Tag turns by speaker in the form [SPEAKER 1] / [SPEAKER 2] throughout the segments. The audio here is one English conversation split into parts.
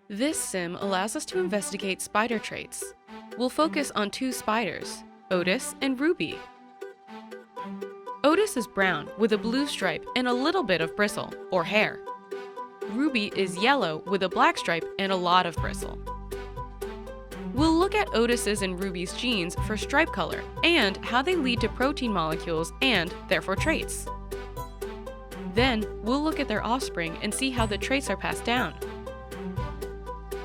[SPEAKER 1] This sim allows us to investigate spider traits. We'll focus on two spiders, Otis and Ruby. Otis is brown with a blue stripe and a little bit of bristle, or hair. Ruby is yellow with a black stripe and a lot of bristle. We'll look at Otis's and Ruby's genes for stripe color and how they lead to protein molecules and, therefore, traits. Then, we'll look at their offspring and see how the traits are passed down.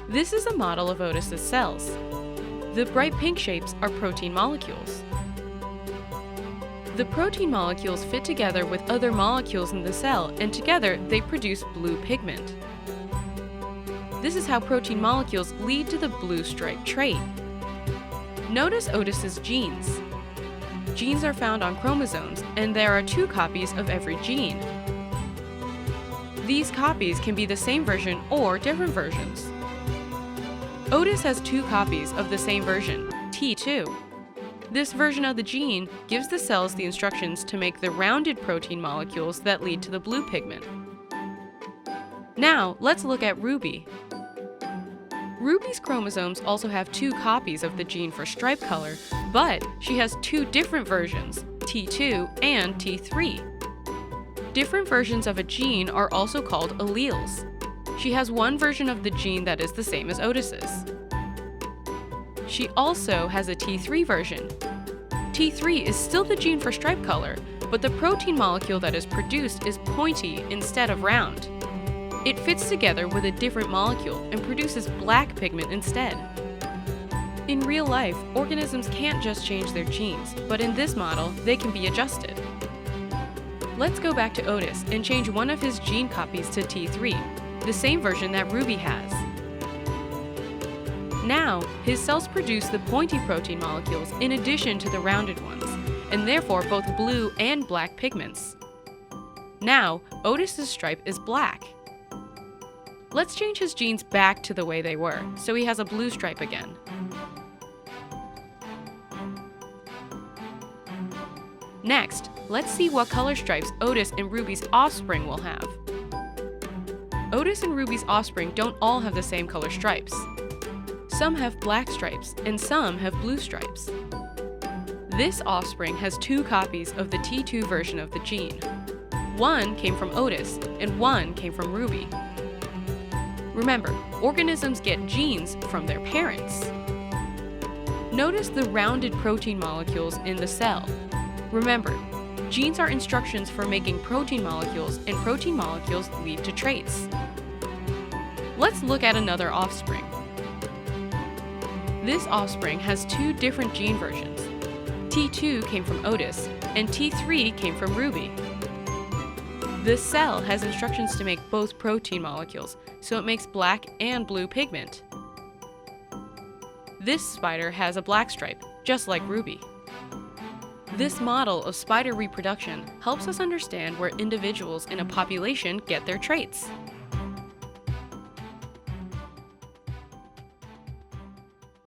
[SPEAKER 1] This is a model of Otis's cells. The bright pink shapes are protein molecules. The protein molecules fit together with other molecules in the cell, and together they produce blue pigment. This is how protein molecules lead to the blue stripe trait. Notice Otis's genes. Genes are found on chromosomes, and there are 2 copies of every gene. These copies can be the same version or different versions. Otis has 2 copies of the same version, T2. This version of the gene gives the cells the instructions to make the rounded protein molecules that lead to the blue pigment. Now, let's look at Ruby. Ruby's chromosomes also have 2 copies of the gene for stripe color, but she has 2 different versions, T2 and T3. Different versions of a gene are also called alleles. She has one version of the gene that is the same as Otis's. She also has a T3 version. T3 is still the gene for stripe color, but the protein molecule that is produced is pointy instead of round. It fits together with a different molecule and produces black pigment instead. In real life, organisms can't just change their genes, but in this model, they can be adjusted. Let's go back to Otis and change one of his gene copies to T3, the same version that Ruby has. Now, his cells produce the pointy protein molecules in addition to the rounded ones, and therefore both blue and black pigments. Now, Otis's stripe is black. Let's change his genes back to the way they were, so he has a blue stripe again. Next, let's see what color stripes Otis and Ruby's offspring will have. Otis and Ruby's offspring don't all have the same color stripes. Some have black stripes, and some have blue stripes. This offspring has 2 copies of the T2 version of the gene. One came from Otis, and one came from Ruby. Remember, organisms get genes from their parents. Notice the rounded protein molecules in the cell. Remember, genes are instructions for making protein molecules, and protein molecules lead to traits. Let's look at another offspring. This offspring has 2 different gene versions. T2 came from Otis, and T3 came from Ruby. This cell has instructions to make both protein molecules, so it makes black and blue pigment. This spider has a black stripe, just like Ruby. This model of spider reproduction helps us understand where individuals in a population get their traits.